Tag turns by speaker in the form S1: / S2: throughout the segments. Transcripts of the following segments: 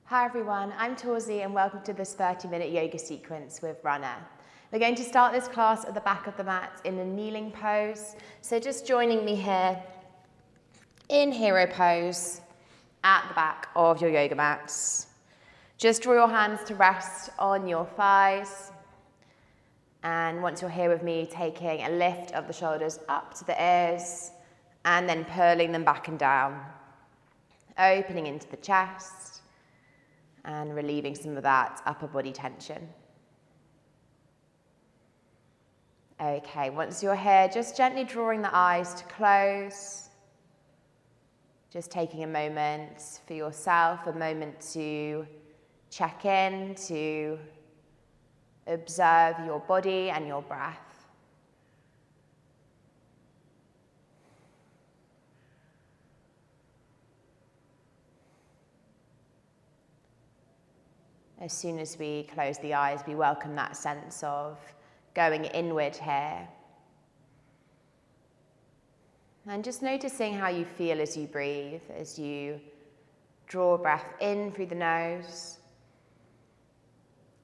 S1: Hi everyone, I'm Torzi and welcome to this 30-minute yoga sequence with Runna. We're going to start this class at the back of the mat in a kneeling pose. So just joining me here in hero pose at the back of your yoga mats. Just draw your hands to rest on your thighs. And once you're here with me, taking a lift of the shoulders up to the ears and then pulling them back and down. Opening into the chest and relieving some of that upper body tension. Okay, once you're here, just gently drawing the eyes to close. Just taking a moment for yourself, a moment to check in, to observe your body and your breath. As soon as we close the eyes, we welcome that sense of going inward here. And just noticing how you feel as you breathe, as you draw breath in through the nose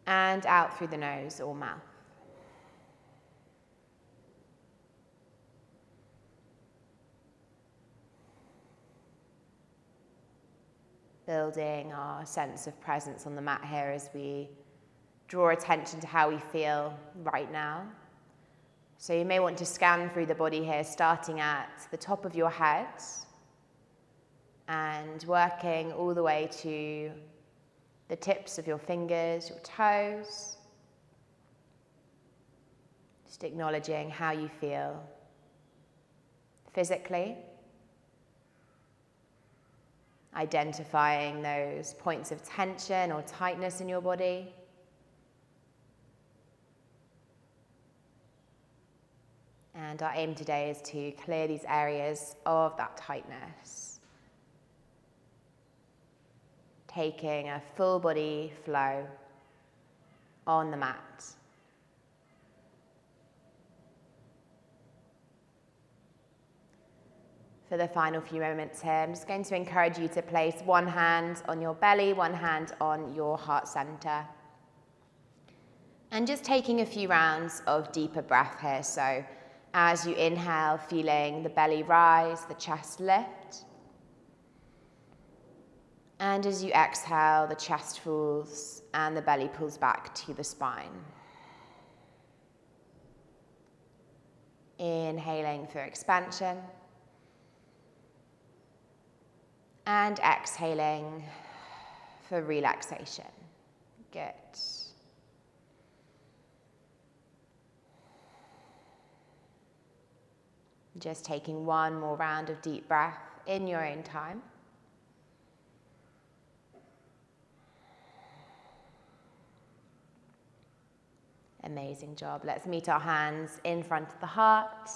S1: and out through the nose or mouth. Building our sense of presence on the mat here as we draw attention to how we feel right now. So you may want to scan through the body here, starting at the top of your head and working all the way to the tips of your fingers, your toes. Just acknowledging how you feel physically. Identifying those points of tension or tightness in your body. And our aim today is to clear these areas of that tightness. Taking a full body flow on the mat. For the final few moments here, I'm just going to encourage you to place one hand on your belly, one hand on your heart center. And just taking a few rounds of deeper breath here. So as you inhale, feeling the belly rise, the chest lift. And as you exhale, the chest falls and the belly pulls back to the spine. Inhaling for expansion. And exhaling for relaxation. Good. Just taking one more round of deep breath in your own time. Amazing job. Let's meet our hands in front of the heart.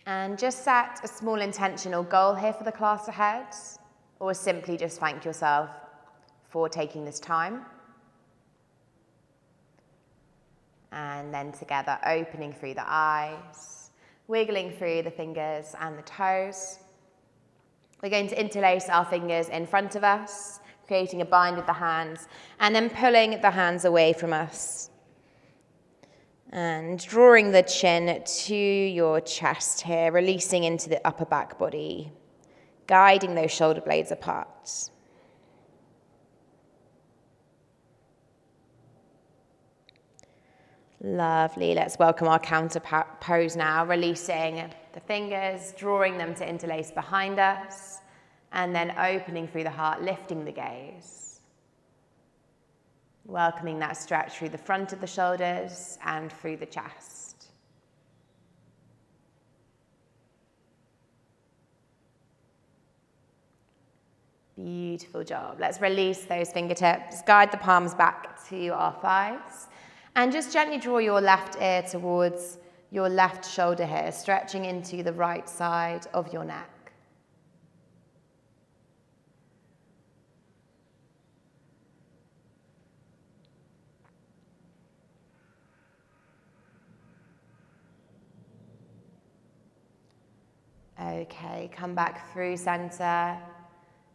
S1: And just set a small intentional goal here for the class ahead, or simply just thank yourself for taking this time. And then together, opening through the eyes, wiggling through the fingers and the toes. We're going to interlace our fingers in front of us, creating a bind with the hands, and then pulling the hands away from us. And drawing the chin to your chest here, releasing into the upper back body, guiding those shoulder blades apart. Lovely. Let's welcome our counter pose now, releasing the fingers, drawing them to interlace behind us, and then opening through the heart, lifting the gaze. Welcoming that stretch through the front of the shoulders and through the chest. Beautiful job. Let's release those fingertips, guide the palms back to our thighs, and just gently draw your left ear towards your left shoulder here, stretching into the right side of your neck. Okay, come back through center,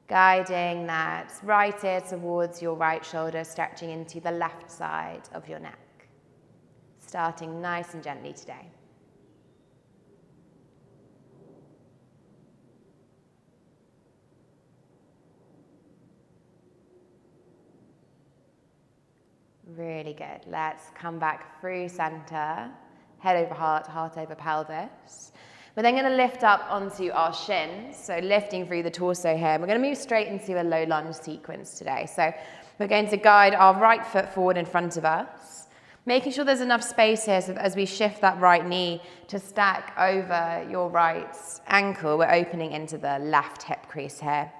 S1: Guiding that right ear towards your right shoulder, stretching into the left side of your neck. Starting nice and gently today. Really good. Let's come back through center, head over heart, heart over pelvis. We're then going to lift up onto our shins, so lifting through the torso here. We're going to move straight into a low lunge sequence today. So we're going to guide our right foot forward in front of us, making sure there's enough space here so that as we shift that right knee to stack over your right ankle, we're opening into the left hip crease here.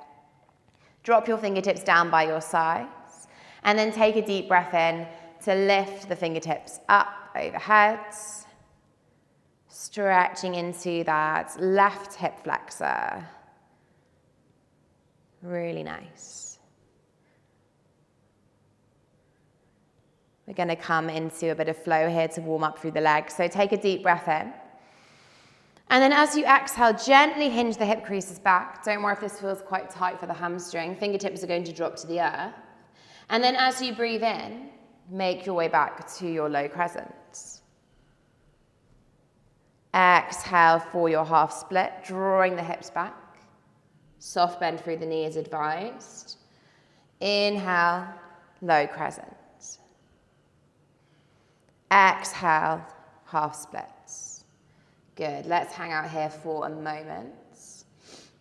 S1: Drop your fingertips down by your sides, and then take a deep breath in to lift the fingertips up overhead, stretching into that left hip flexor. Really nice. We're going to come into a bit of flow here to warm up through the legs. So take a deep breath in. And then as you exhale, gently hinge the hip creases back. Don't worry if this feels quite tight for the hamstring. Fingertips are going to drop to the earth. And then as you breathe in, make your way back to your low crescent. Exhale for your half split, drawing the hips back. Soft bend through the knee as advised. Inhale, low crescent. Exhale, half splits. Good, let's hang out here for a moment.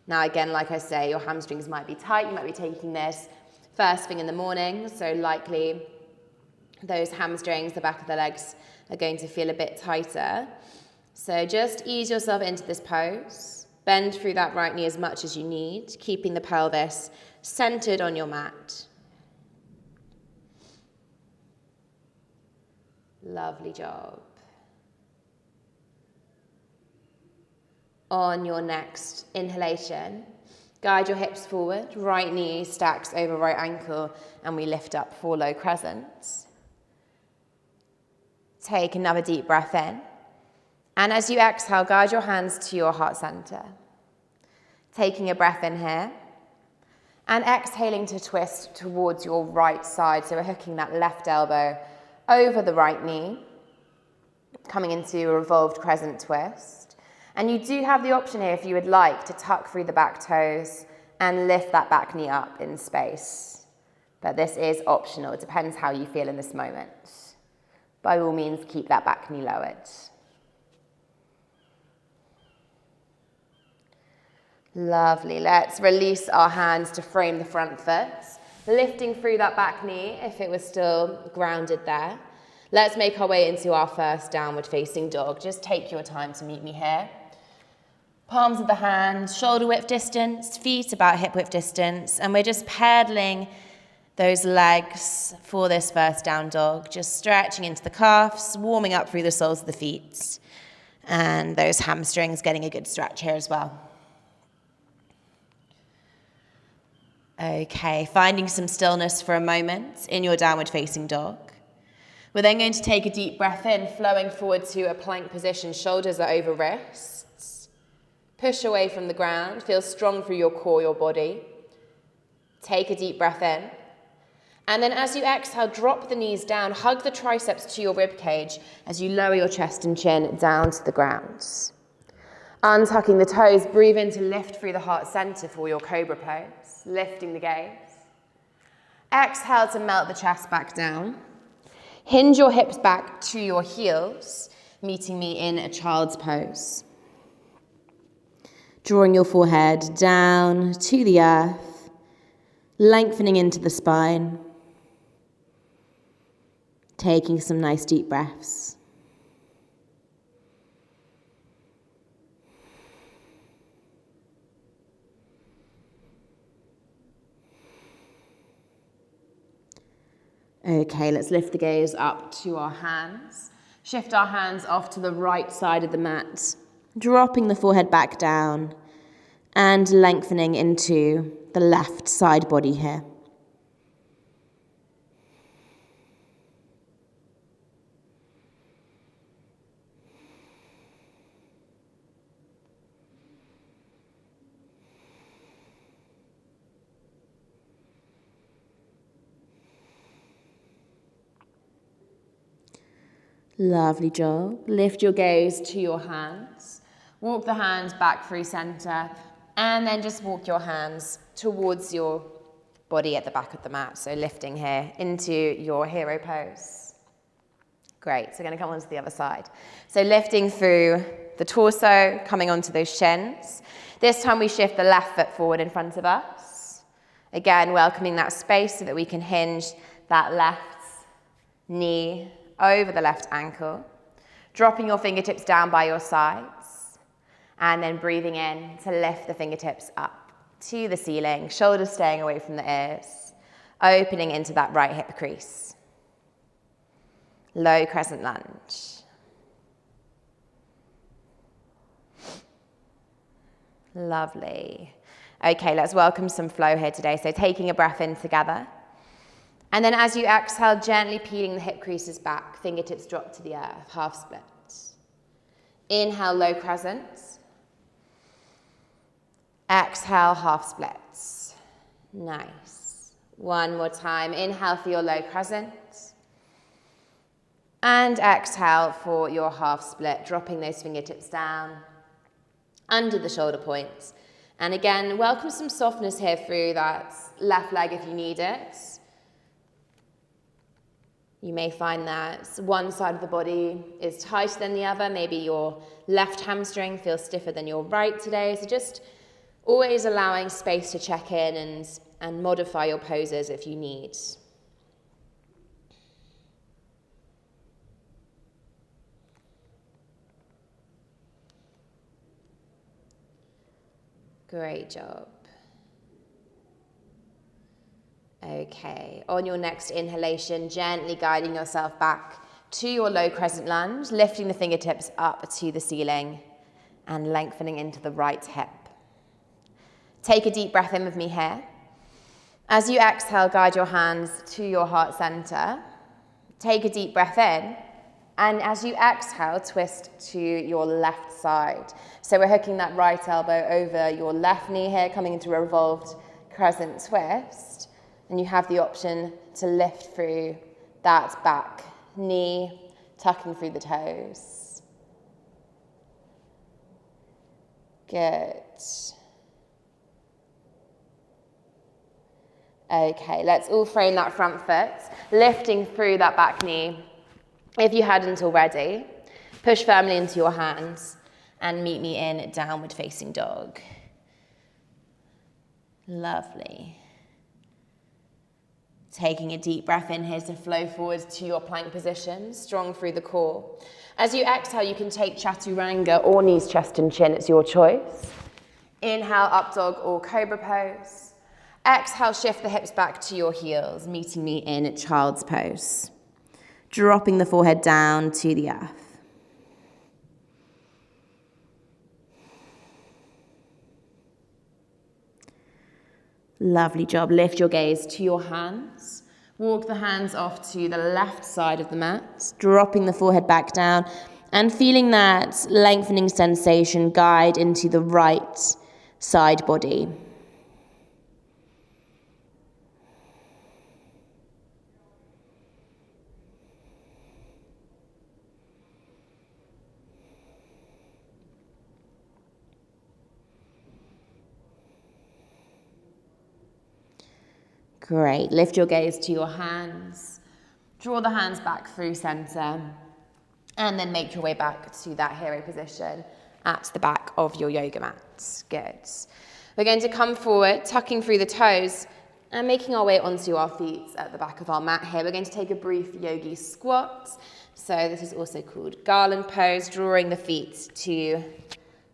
S1: Now again, like I say, your hamstrings might be tight. You might be taking this first thing in the morning, so likely those hamstrings, the back of the legs, are going to feel a bit tighter. So just ease yourself into this pose. Bend through that right knee as much as you need, keeping the pelvis centered on your mat. Lovely job. On your next inhalation, guide your hips forward, right knee stacks over right ankle, and we lift up for low crescents. Take another deep breath in. And as you exhale, guide your hands to your heart center. Taking a breath in here. And exhaling to twist towards your right side. So we're hooking that left elbow over the right knee. Coming into a revolved crescent twist. And you do have the option here, if you would like, to tuck through the back toes and lift that back knee up in space. But this is optional. It depends how you feel in this moment. By all means, keep that back knee lowered. Lovely. Let's release our hands to frame the front foot, lifting through that back knee if it was still grounded there. Let's make our way into our first downward facing dog. Just take your time to meet me here. Palms of the hands, shoulder width distance, feet about hip width distance, and we're just pedaling those legs for this first down dog, just stretching into the calves, warming up through the soles of the feet, and those hamstrings getting a good stretch here as well. Okay, finding some stillness for a moment in your downward facing dog. We're then going to take a deep breath in, flowing forward to a plank position, shoulders are over wrists. Push away from the ground, feel strong through your core, your body. Take a deep breath in. And then as you exhale, drop the knees down, hug the triceps to your rib cage as you lower your chest and chin down to the ground. Untucking the toes, breathe in to lift through the heart center for your cobra pose, lifting the gaze. Exhale to melt the chest back down. Hinge your hips back to your heels, meeting me in a child's pose. Drawing your forehead down to the earth, lengthening into the spine. Taking some nice deep breaths. Okay, let's lift the gaze up to our hands. Shift our hands off to the right side of the mat, dropping the forehead back down and lengthening into the left side body here. Lovely job. Lift your gaze to your hands. Walk the hands back through center, and then just walk your hands towards your body at the back of the mat. So lifting here into your hero pose. Great, so we're gonna come onto the other side. So lifting through the torso, coming onto those shins. This time we shift the left foot forward in front of us. Again, welcoming that space so that we can hinge that left knee over the left ankle. Dropping your fingertips down by your sides. And then breathing in to lift the fingertips up to the ceiling, shoulders staying away from the ears. Opening into that right hip crease. Low crescent lunge. Lovely. Okay, let's welcome some flow here today. So taking a breath in together. And then as you exhale, gently peeling the hip creases back, fingertips drop to the earth, half split. Inhale, low crescent. Exhale, half splits. Nice. One more time. Inhale for your low crescent. And exhale for your half split, dropping those fingertips down under the shoulder points. And again, welcome some softness here through that left leg if you need it. You may find that one side of the body is tighter than the other. Maybe your left hamstring feels stiffer than your right today. So just always allowing space to check in and modify your poses if you need. Great job. Okay, on your next inhalation, gently guiding yourself back to your low crescent lunge, lifting the fingertips up to the ceiling and lengthening into the right hip. Take a deep breath in with me here. As you exhale, guide your hands to your heart center. Take a deep breath in. And as you exhale, twist to your left side. So we're hooking that right elbow over your left knee here, coming into a revolved crescent twist. And you have the option to lift through that back knee, tucking through the toes. Good. Okay, let's all frame that front foot, lifting through that back knee. If you hadn't already, push firmly into your hands and meet me in downward facing dog. Lovely. Taking a deep breath in here to flow forward to your plank position, strong through the core. As you exhale, you can take chaturanga or knees, chest and chin, it's your choice. Inhale, up dog or cobra pose. Exhale, shift the hips back to your heels, meeting me in child's pose. Dropping the forehead down to the earth. Lovely job. Lift your gaze to your hands. Walk the hands off to the left side of the mat, dropping the forehead back down and feeling that lengthening sensation guide into the right side body. Great. Lift your gaze to your hands. Draw the hands back through center. And then make your way back to that hero position at the back of your yoga mat. Good. We're going to come forward, tucking through the toes and making our way onto our feet at the back of our mat here. We're going to take a brief yogi squat. So this is also called garland pose, drawing the feet to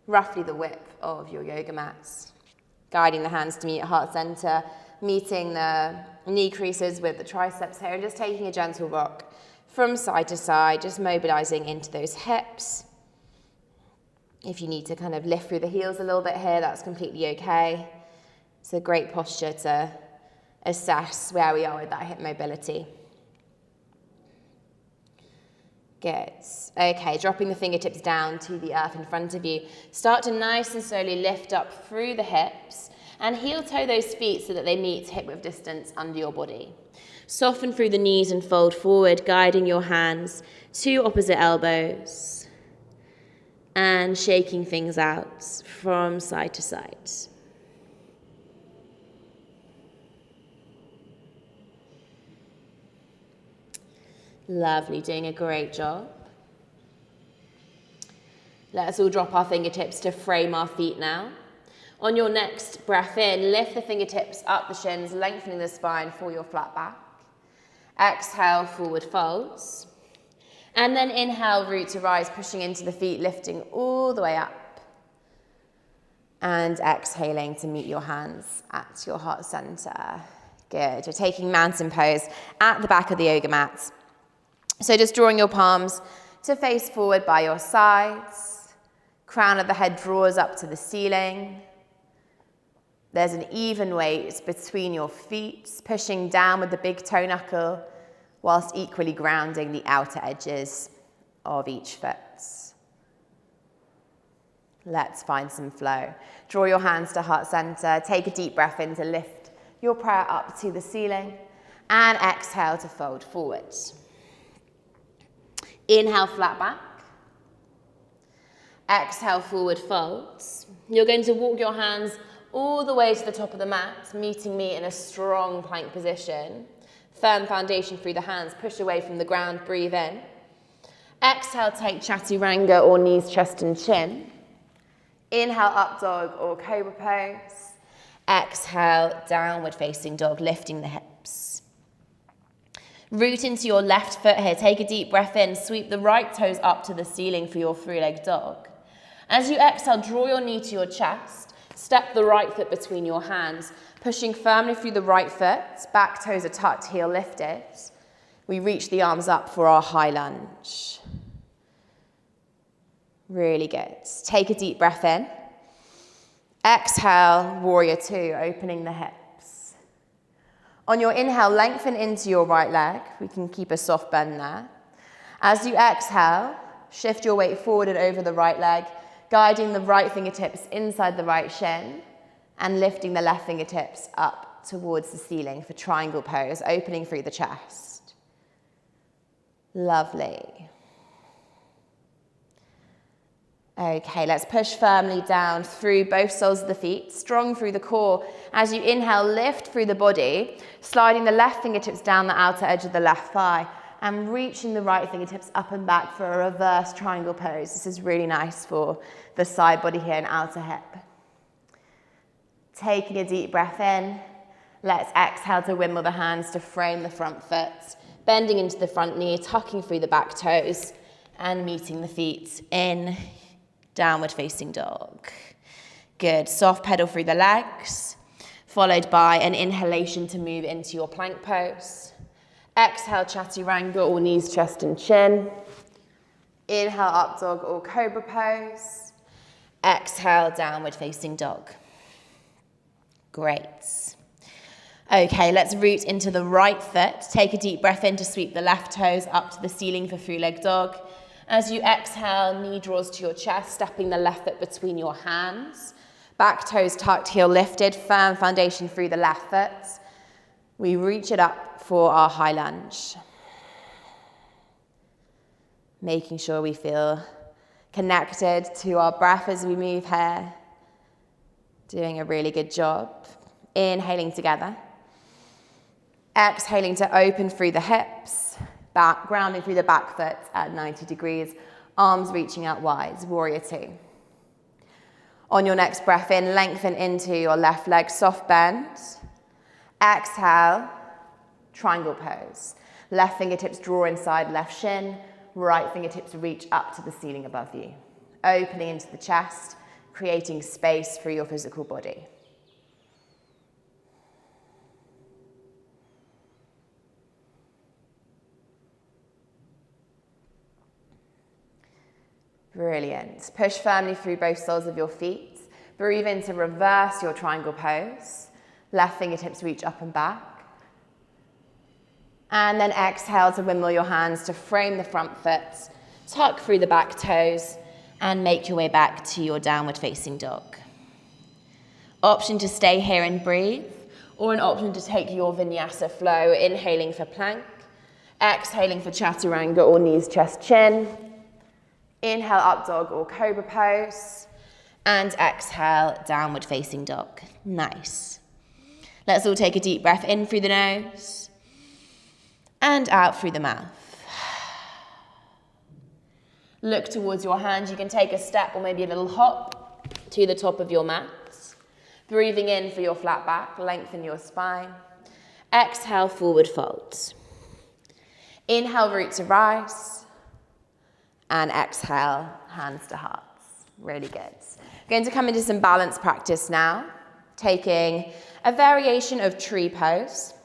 S1: roughly the width of your yoga mats. Guiding the hands to meet at heart center. Meeting the knee creases with the triceps here and just taking a gentle rock from side to side, just mobilizing into those hips. If you need to kind of lift through the heels a little bit here, that's completely okay. It's a great posture to assess where we are with that hip mobility. Good. Okay, dropping the fingertips down to the earth in front of you. Start to nice and slowly lift up through the hips. And heel toe those feet so that they meet hip width distance under your body. Soften through the knees and fold forward, guiding your hands to opposite elbows and shaking things out from side to side. Lovely, doing a great job. Let's all drop our fingertips to frame our feet now. On your next breath in, lift the fingertips up the shins, lengthening the spine for your flat back. Exhale, forward folds. And then inhale, root to rise, pushing into the feet, lifting all the way up. And exhaling to meet your hands at your heart center. Good. You're taking mountain pose at the back of the yoga mat. So just drawing your palms to face forward by your sides. Crown of the head draws up to the ceiling. There's an even weight between your feet, pushing down with the big toe knuckle, whilst equally grounding the outer edges of each foot. Let's find some flow. Draw your hands to heart center. Take a deep breath in to lift your prayer up to the ceiling. And exhale to fold forward. Inhale, flat back. Exhale, forward folds. You're going to walk your hands all the way to the top of the mat, meeting me in a strong plank position. Firm foundation through the hands, push away from the ground, breathe in. Exhale, take chaturanga or knees, chest and chin. Inhale, up dog or cobra pose. Exhale, downward facing dog, lifting the hips. Root into your left foot here, take a deep breath in, sweep the right toes up to the ceiling for your three-legged dog. As you exhale, draw your knee to your chest. Step the right foot between your hands, pushing firmly through the right foot. Back toes are tucked, heel lifted. We reach the arms up for our high lunge. Really good. Take a deep breath in. Exhale, warrior two, opening the hips. On your inhale, lengthen into your right leg. We can keep a soft bend there. As you exhale, shift your weight forward and over the right leg, guiding the right fingertips inside the right shin and lifting the left fingertips up towards the ceiling for triangle pose, opening through the chest. Lovely. Okay, let's push firmly down through both soles of the feet, strong through the core. As you inhale, lift through the body, sliding the left fingertips down the outer edge of the left thigh and reaching the right fingertips up and back for a reverse triangle pose. This is really nice for the side body here and outer hip. Taking a deep breath in, let's exhale to wimble the hands to frame the front foot, bending into the front knee, tucking through the back toes and meeting the feet in downward facing dog. Good, soft pedal through the legs, followed by an inhalation to move into your plank pose. Exhale, chaturanga or knees, chest and chin. Inhale, up dog or cobra pose. Exhale, downward facing dog. Great. Okay, let's root into the right foot. Take a deep breath in to sweep the left toes up to the ceiling for three-leg dog. As you exhale, knee draws to your chest, stepping the left foot between your hands. Back toes tucked, heel lifted, firm foundation through the left foot. We reach it up for our high lunge. Making sure we feel connected to our breath as we move here. Doing a really good job. Inhaling together. Exhaling to open through the hips. Back, grounding through the back foot at 90 degrees. Arms reaching out wide, warrior two. On your next breath in, lengthen into your left leg, soft bend. Exhale, triangle pose. Left fingertips draw inside left shin. Right fingertips reach up to the ceiling above you. Opening into the chest, creating space for your physical body. Brilliant. Push firmly through both soles of your feet. Breathe in to reverse your triangle pose. Left fingertips reach up and back. And then exhale to wimble your hands to frame the front foot, tuck through the back toes, and make your way back to your downward facing dog. Option to stay here and breathe, or an option to take your vinyasa flow, inhaling for plank, exhaling for chaturanga or knees, chest, chin. Inhale, up dog or cobra pose, and exhale, downward facing dog. Nice. Let's all take a deep breath in through the nose and out through the mouth. Look towards your hands. You can take a step or maybe a little hop to the top of your mat. Breathing in for your flat back, lengthen your spine. Exhale, forward fold. Inhale, root to rise. And exhale, hands to hearts. Really good. Going to come into some balance practice now, taking a variation of tree pose.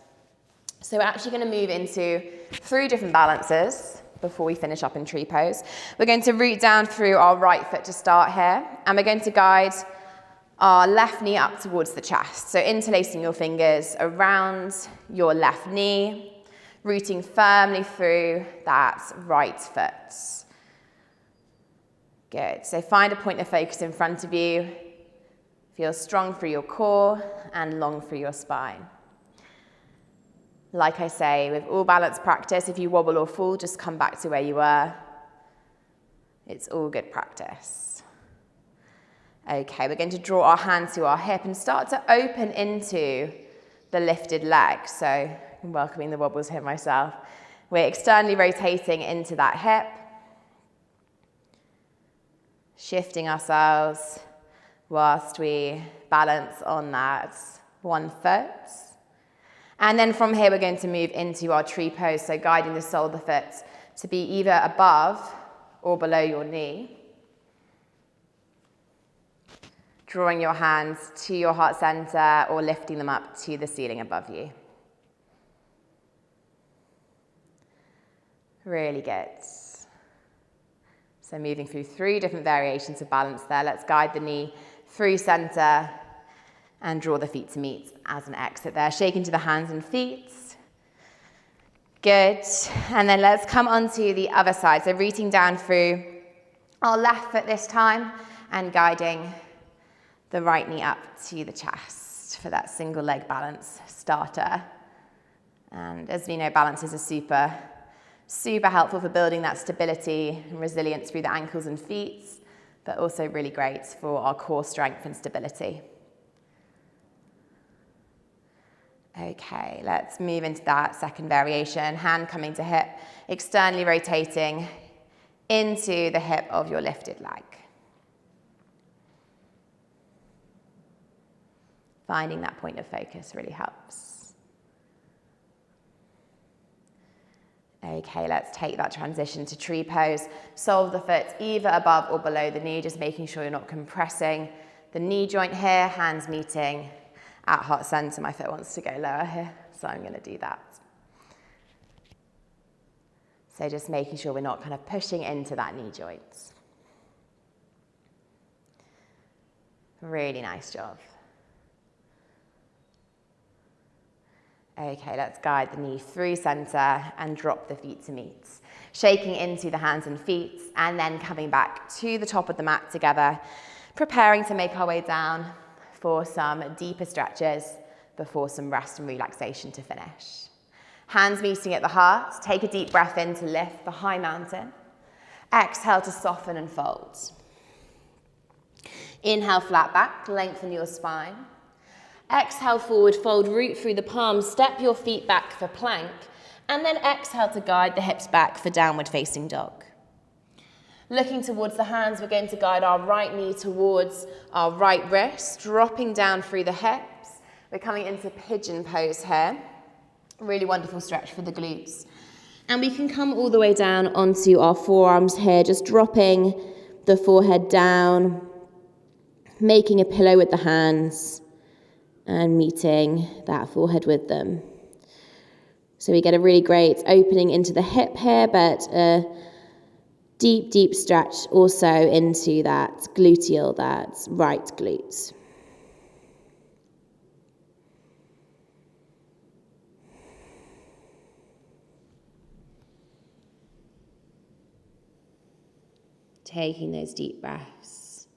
S1: So we're actually going to move into 3 different balances before we finish up in tree pose. We're going to root down through our right foot to start here, and we're going to guide our left knee up towards the chest. So interlacing your fingers around your left knee, rooting firmly through that right foot. Good. So find a point of focus in front of you. Feel strong through your core and long through your spine. Like I say, with all balance practice, if you wobble or fall, just come back to where you were. It's all good practice. Okay, we're going to draw our hand to our hip and start to open into the lifted leg. So I'm welcoming the wobbles here myself. We're externally rotating into that hip, shifting ourselves whilst we balance on that one foot. And then from here, we're going to move into our tree pose, so guiding the sole of the foot to be either above or below your knee. Drawing your hands to your heart center or lifting them up to the ceiling above you. Really good. So moving through 3 different variations of balance there. Let's guide the knee through center and draw the feet to meet as an exit there. Shake into the hands and feet. Good. And then let's come onto the other side. So rooting down through our left foot this time and guiding the right knee up to the chest for that single leg balance starter. And as we know, balances are super helpful for building that stability and resilience through the ankles and feet, but also really great for our core strength and stability. Okay, let's move into that second variation. Hand coming to hip, externally rotating into the hip of your lifted leg. Finding that point of focus really helps. Okay, let's take that transition to tree pose. Sole of the foot either above or below the knee, just making sure you're not compressing the knee joint here, hands meeting at heart center. My foot wants to go lower here, so I'm going to do that. So just making sure we're not kind of pushing into that knee joint. Really nice job. Okay, let's guide the knee through center and drop the feet to meet. Shaking into the hands and feet and then coming back to the top of the mat together, preparing to make our way down for some deeper stretches before some rest and relaxation to finish. Hands meeting at the heart. Take a deep breath in to lift the high mountain. Exhale to soften and fold. Inhale, flat back, lengthen your spine. Exhale, forward fold, root through the palms, step your feet back for plank, and then exhale to guide the hips back for downward facing dog. Looking towards the hands, we're going to guide our right knee towards our right wrist, dropping down through the hips. We're coming into pigeon pose here. Really wonderful stretch for the glutes. And we can come all the way down onto our forearms here, just dropping the forehead down, making a pillow with the hands, and meeting that forehead with them. So we get a really great opening into the hip here, but a deep, deep stretch also into that gluteal, that right glute. Taking those deep breaths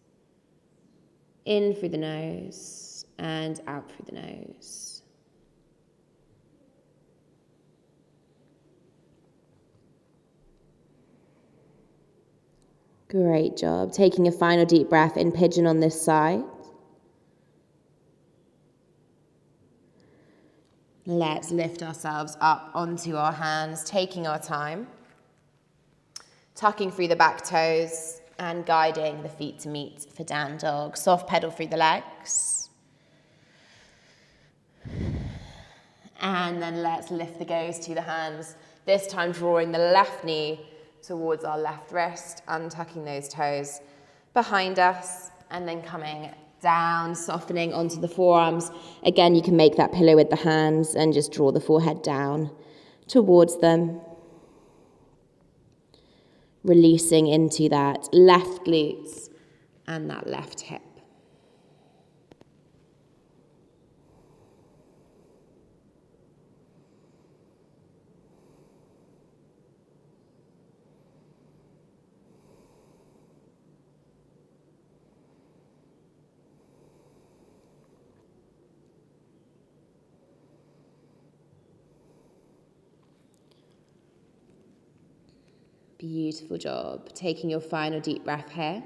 S1: in through the nose and out through the nose. Great job. Taking a final deep breath in pigeon on this side. Let's lift ourselves up onto our hands, taking our time. Tucking through the back toes and guiding the feet to meet for down dog. Soft pedal through the legs. And then let's lift the gaze to the hands. This time drawing the left knee towards our left wrist, untucking those toes behind us, and then coming down, softening onto the forearms. Again, you can make that pillow with the hands and just draw the forehead down towards them. Releasing into that left glutes and that left hip. Beautiful job. Taking your final deep breath here.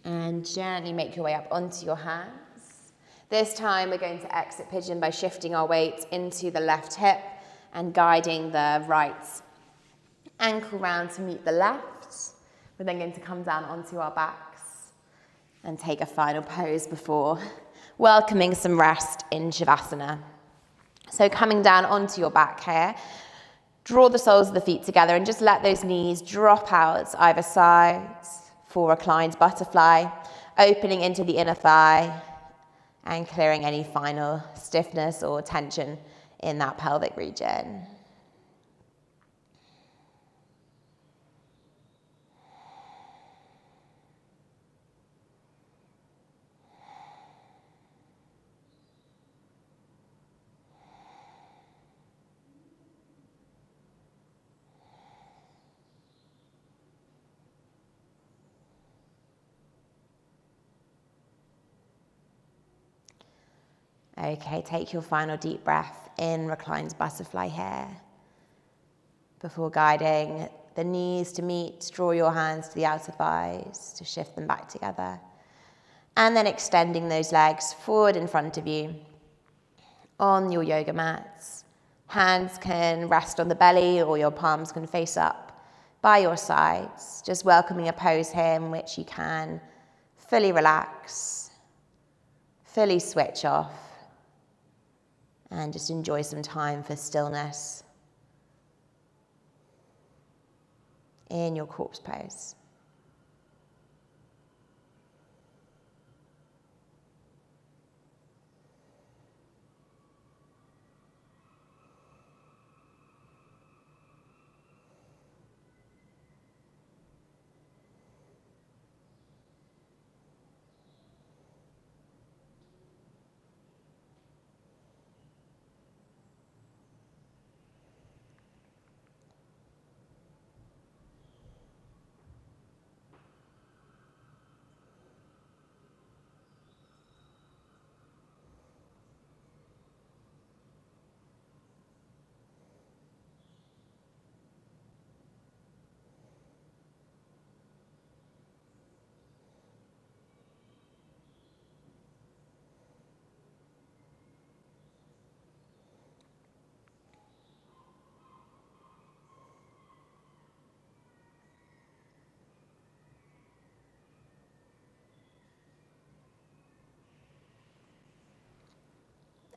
S1: And gently make your way up onto your hands. This time we're going to exit pigeon by shifting our weight into the left hip and guiding the right ankle round to meet the left. We're then going to come down onto our backs and take a final pose before welcoming some rest in Shavasana. So coming down onto your back here. Draw the soles of the feet together and just let those knees drop out either side for reclined butterfly, opening into the inner thigh and clearing any final stiffness or tension in that pelvic region. Okay, take your final deep breath in, reclined butterfly here. Before guiding the knees to meet, draw your hands to the outer thighs to shift them back together. And then extending those legs forward in front of you on your yoga mats. Hands can rest on the belly or your palms can face up by your sides. Just welcoming a pose here in which you can fully relax, fully switch off, and just enjoy some time for stillness in your corpse pose.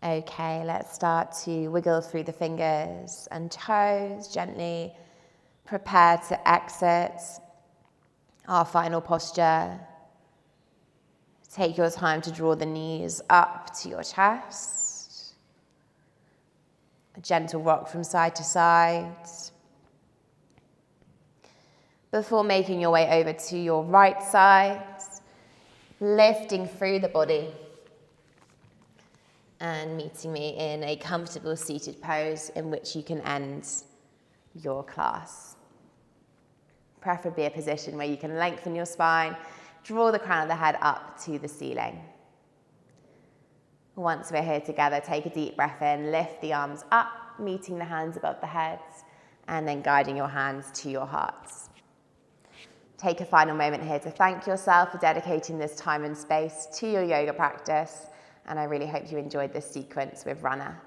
S1: Okay, let's start to wiggle through the fingers and toes, gently prepare to exit our final posture. Take your time to draw the knees up to your chest. A gentle rock from side to side. Before making your way over to your right side, lifting through the body and meeting me in a comfortable seated pose in which you can end your class. Preferably a position where you can lengthen your spine, draw the crown of the head up to the ceiling. Once we're here together, take a deep breath in, lift the arms up, meeting the hands above the heads, and then guiding your hands to your hearts. Take a final moment here to thank yourself for dedicating this time and space to your yoga practice, and I really hope you enjoyed this sequence with Runna.